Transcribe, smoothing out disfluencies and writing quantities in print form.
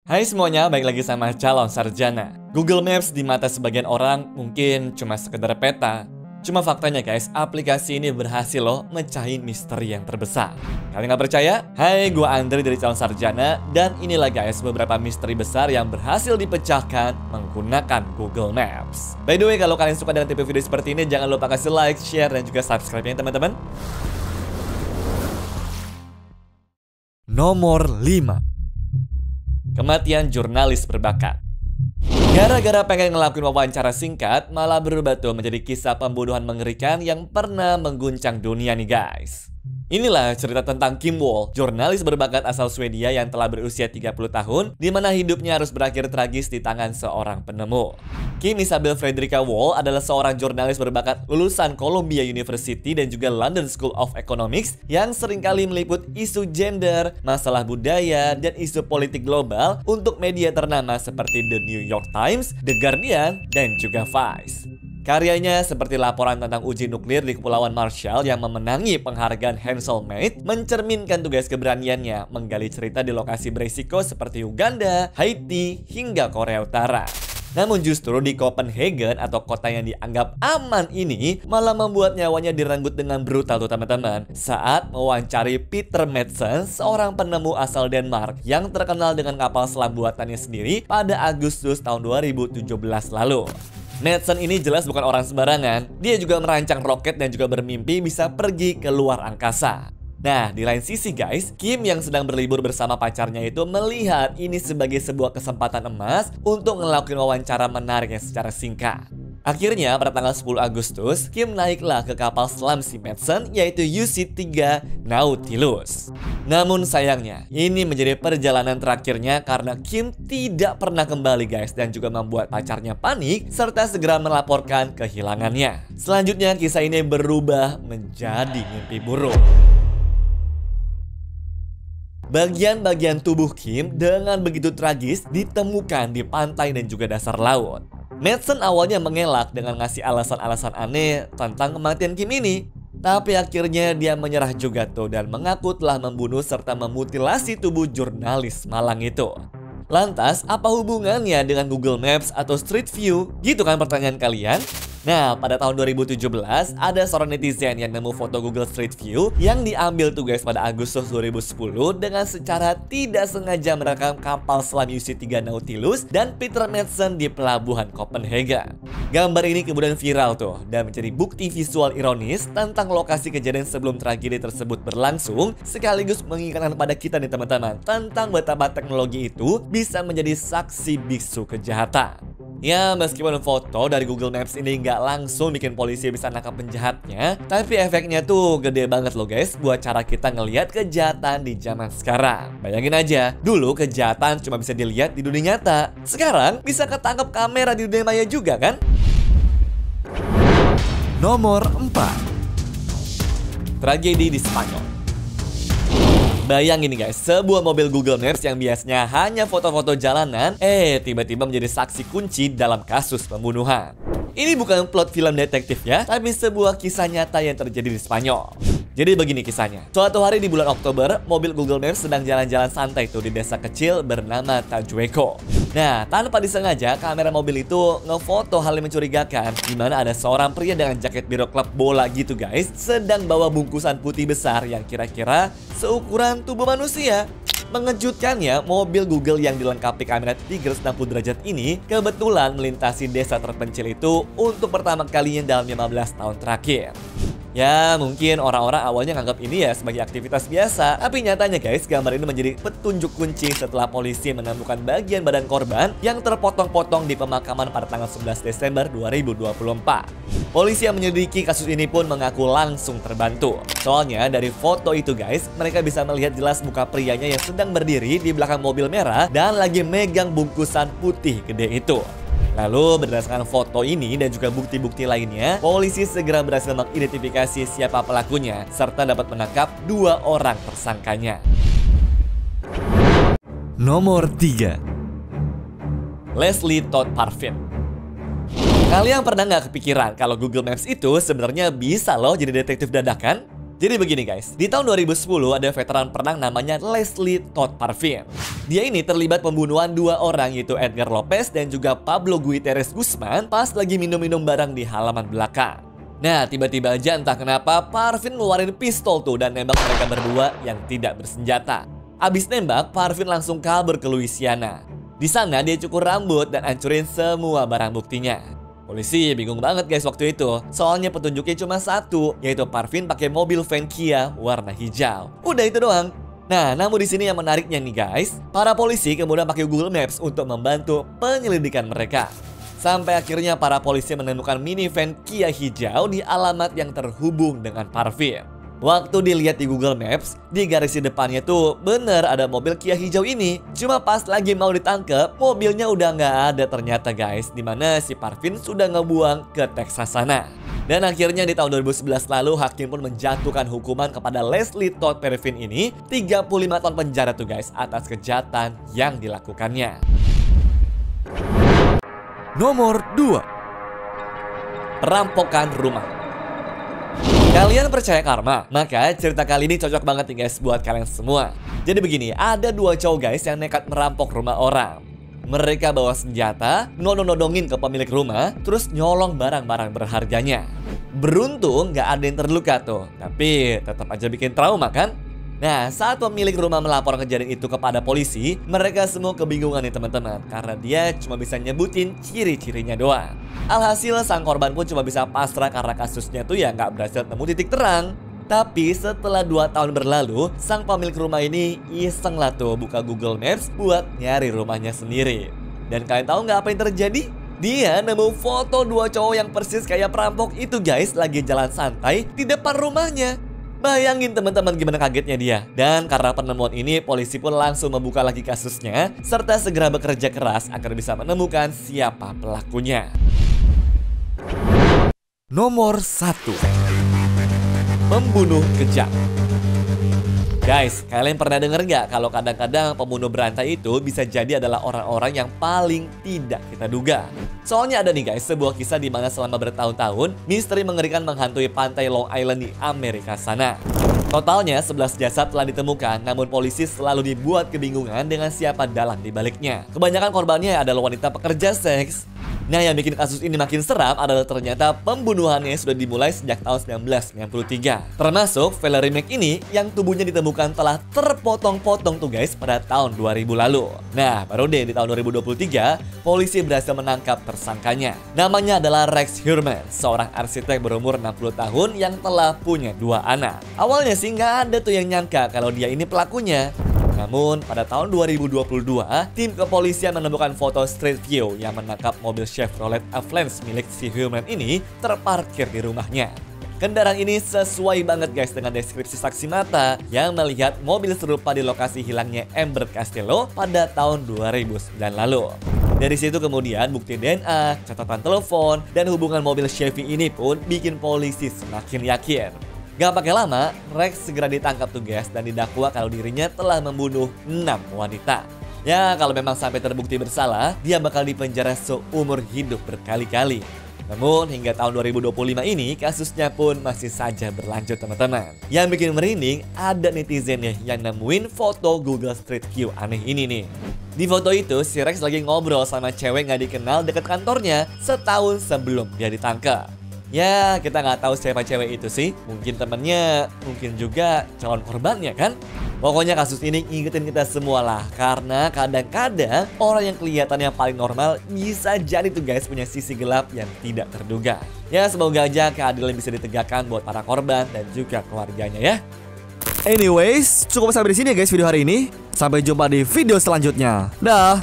Hai semuanya, balik lagi sama calon sarjana. Google Maps di mata sebagian orang mungkin cuma sekedar peta. Cuma faktanya guys, aplikasi ini berhasil loh mecahin misteri yang terbesar. Kalian nggak percaya? Hai, gua Andre dari calon sarjana. Dan inilah guys beberapa misteri besar yang berhasil dipecahkan menggunakan Google Maps. By the way, kalau kalian suka dengan tipe video seperti ini, jangan lupa kasih like, share, dan juga subscribe ya teman-teman. Nomor 5. Kematian jurnalis berbakat. Gara-gara pengen ngelakuin wawancara singkat, malah berubah tuh menjadi kisah pembunuhan mengerikan yang pernah mengguncang dunia nih guys. Inilah cerita tentang Kim Wall, jurnalis berbakat asal Swedia yang telah berusia 30 tahun, di mana hidupnya harus berakhir tragis di tangan seorang penemu. Kim Isabel Frederica Wall adalah seorang jurnalis berbakat lulusan Columbia University dan juga London School of Economics yang seringkali meliput isu gender, masalah budaya, dan isu politik global untuk media ternama seperti The New York Times, The Guardian, dan juga Vice. Karyanya seperti laporan tentang uji nuklir di Kepulauan Marshall yang memenangi penghargaan Hanselmade mencerminkan tugas keberaniannya menggali cerita di lokasi berisiko seperti Uganda, Haiti, hingga Korea Utara. Namun justru di Copenhagen atau kota yang dianggap aman ini malah membuat nyawanya direnggut dengan brutal tuh teman-teman saat mewawancari Peter Madsen, seorang penemu asal Denmark yang terkenal dengan kapal selam buatannya sendiri pada Agustus tahun 2017 lalu. Madsen ini jelas bukan orang sembarangan. Dia juga merancang roket dan juga bermimpi bisa pergi ke luar angkasa. Nah, di lain sisi guys, Kim yang sedang berlibur bersama pacarnya itu melihat ini sebagai sebuah kesempatan emas untuk ngelakuin wawancara menariknya secara singkat. Akhirnya pada tanggal 10 Agustus, Kim naiklah ke kapal selam si Madsen yaitu UC-3 Nautilus. Namun sayangnya, ini menjadi perjalanan terakhirnya karena Kim tidak pernah kembali guys dan juga membuat pacarnya panik serta segera melaporkan kehilangannya. Selanjutnya kisah ini berubah menjadi mimpi buruk. Bagian-bagian tubuh Kim dengan begitu tragis ditemukan di pantai dan juga dasar laut. Madsen awalnya mengelak dengan ngasih alasan-alasan aneh tentang kematian Kim ini. Tapi akhirnya dia menyerah juga tuh dan mengaku telah membunuh serta memutilasi tubuh jurnalis malang itu. Lantas, apa hubungannya dengan Google Maps atau Street View? Gitu kan pertanyaan kalian? Nah, pada tahun 2017, ada seorang netizen yang nemu foto Google Street View yang diambil tuh guys pada Agustus 2010 dengan secara tidak sengaja merekam kapal selam UC-3 Nautilus dan Peter Madsen di pelabuhan Copenhagen. Gambar ini kemudian viral tuh dan menjadi bukti visual ironis tentang lokasi kejadian sebelum tragedi tersebut berlangsung, sekaligus mengingatkan pada kita nih teman-teman tentang betapa teknologi itu bisa menjadi saksi bisu kejahatan. Ya, meskipun foto dari Google Maps ini nggak langsung bikin polisi bisa nangkap penjahatnya, tapi efeknya tuh gede banget loh guys buat cara kita ngelihat kejahatan di zaman sekarang. Bayangin aja, dulu kejahatan cuma bisa dilihat di dunia nyata. Sekarang bisa ketangkep kamera di dunia maya juga kan? Nomor 4. Tragedi di Spanyol. Bayangin nih guys, sebuah mobil Google Maps yang biasanya hanya foto-foto jalanan, tiba-tiba menjadi saksi kunci dalam kasus pembunuhan. Ini bukan plot film detektif ya, tapi sebuah kisah nyata yang terjadi di Spanyol. Jadi begini kisahnya. Suatu hari di bulan Oktober, mobil Google Maps sedang jalan-jalan santai tuh di desa kecil bernama Tajueco. Nah, tanpa disengaja, kamera mobil itu ngefoto hal yang mencurigakan, di mana ada seorang pria dengan jaket biru klub bola gitu guys, sedang bawa bungkusan putih besar yang kira-kira seukuran tubuh manusia. Mengejutkannya, mobil Google yang dilengkapi kamera 360 derajat ini kebetulan melintasi desa terpencil itu untuk pertama kalinya dalam 15 tahun terakhir. Ya, mungkin orang-orang awalnya nganggap ini ya sebagai aktivitas biasa. Tapi nyatanya guys, gambar ini menjadi petunjuk kunci setelah polisi menemukan bagian badan korban yang terpotong-potong di pemakaman pada tanggal 11 Desember 2024. Polisi yang menyelidiki kasus ini pun mengaku langsung terbantu. Soalnya dari foto itu guys, mereka bisa melihat jelas muka prianya yang sedang berdiri di belakang mobil merah dan lagi megang bungkusan putih gede itu. Lalu berdasarkan foto ini dan juga bukti-bukti lainnya, polisi segera berhasil mengidentifikasi siapa pelakunya serta dapat menangkap 2 orang tersangkanya. Nomor 3. Leslie Todd Parfit. Kalian pernah nggak kepikiran kalau Google Maps itu sebenarnya bisa loh jadi detektif dadakan? Jadi begini guys, di tahun 2010 ada veteran perang namanya Leslie Todd Parfin. Dia ini terlibat pembunuhan 2 orang yaitu Edgar Lopez dan juga Pablo Gutierrez Guzman pas lagi minum-minum bareng di halaman belakang. Nah, tiba-tiba aja entah kenapa Parfin ngeluarin pistol tuh dan nembak mereka berdua yang tidak bersenjata. Abis nembak, Parfin langsung kabur ke Louisiana. Di sana dia cukur rambut dan hancurin semua barang buktinya. Polisi bingung banget guys waktu itu, soalnya petunjuknya cuma satu, yaitu Parfin pakai mobil van Kia warna hijau. Udah itu doang. Nah, namun di sini yang menariknya nih guys, para polisi kemudian pakai Google Maps untuk membantu penyelidikan mereka. Sampai akhirnya para polisi menemukan minivan Kia hijau di alamat yang terhubung dengan Parfin. Waktu dilihat di Google Maps, di garis di depannya tuh bener ada mobil Kia hijau ini. Cuma pas lagi mau ditangkep, mobilnya udah nggak ada ternyata guys, dimana si Parfin sudah ngebuang ke Texas sana. Dan akhirnya di tahun 2011 lalu, hakim pun menjatuhkan hukuman kepada Leslie Todd Parfin ini 35 tahun penjara tuh guys atas kejahatan yang dilakukannya. Nomor 2. Perampokan rumah. Kalian percaya karma? Maka cerita kali ini cocok banget nih guys buat kalian semua. Jadi begini, ada 2 cowok guys yang nekat merampok rumah orang. Mereka bawa senjata, nodong-nodongin ke pemilik rumah, terus nyolong barang-barang berharganya. Beruntung nggak ada yang terluka tuh, tapi tetap aja bikin trauma kan? Nah, saat pemilik rumah melapor kejadian itu kepada polisi, mereka semua kebingungan nih teman-teman, karena dia cuma bisa nyebutin ciri-cirinya doang. Alhasil sang korban pun cuma bisa pasrah karena kasusnya tuh ya nggak berhasil temu titik terang. Tapi setelah 2 tahun berlalu, sang pemilik rumah ini iseng lah tuh buka Google Maps buat nyari rumahnya sendiri. Dan kalian tahu nggak apa yang terjadi? Dia nemu foto 2 cowok yang persis kayak perampok itu guys, lagi jalan santai di depan rumahnya. Bayangin teman-teman gimana kagetnya dia. Dan karena penemuan ini, polisi pun langsung membuka lagi kasusnya, serta segera bekerja keras agar bisa menemukan siapa pelakunya. Nomor 1. Pembunuh kejam. Guys, kalian pernah denger nggak kalau kadang-kadang pembunuh berantai itu bisa jadi adalah orang-orang yang paling tidak kita duga? Soalnya ada nih guys, sebuah kisah di mana selama bertahun-tahun, misteri mengerikan menghantui pantai Long Island di Amerika sana. Totalnya 11 jasad telah ditemukan, namun polisi selalu dibuat kebingungan dengan siapa dalang di baliknya. Kebanyakan korbannya adalah wanita pekerja seks. Nah, yang bikin kasus ini makin seram adalah ternyata pembunuhannya sudah dimulai sejak tahun 1993. Termasuk Valerie Mack ini yang tubuhnya ditemukan telah terpotong-potong tuh guys pada tahun 2000 lalu. Nah, baru deh di tahun 2023, polisi berhasil menangkap tersangkanya. Namanya adalah Rex Heuermann, seorang arsitek berumur 60 tahun yang telah punya 2 anak. Awalnya sih nggak ada tuh yang nyangka kalau dia ini pelakunya. Namun, pada tahun 2022, tim kepolisian menemukan foto Street View yang menangkap mobil Chevrolet Avalanche milik si Heuermann ini terparkir di rumahnya. Kendaraan ini sesuai banget guys dengan deskripsi saksi mata yang melihat mobil serupa di lokasi hilangnya Amber Costello pada tahun 2009 lalu. Dari situ kemudian bukti DNA, catatan telepon, dan hubungan mobil Chevy ini pun bikin polisi semakin yakin. Gak pakai lama, Rex segera ditangkap tuh guys dan didakwa kalau dirinya telah membunuh 6 wanita. Ya, kalau memang sampai terbukti bersalah, dia bakal dipenjara seumur hidup berkali-kali. Namun hingga tahun 2025 ini kasusnya pun masih saja berlanjut teman-teman. Yang bikin merinding, ada netizen nih yang nemuin foto Google Street View aneh ini nih. Di foto itu si Rex lagi ngobrol sama cewek gak dikenal dekat kantornya setahun sebelum dia ditangkap. Ya, kita nggak tahu siapa cewek itu sih. Mungkin temennya, mungkin juga calon korbannya kan. Pokoknya kasus ini ngingetin kita semua lah. Karena kadang-kadang orang yang kelihatannya paling normal bisa jadi tuh guys punya sisi gelap yang tidak terduga. Ya, semoga aja keadilan bisa ditegakkan buat para korban dan juga keluarganya ya. Anyways, cukup sampai di sini ya guys video hari ini. Sampai jumpa di video selanjutnya. Dah.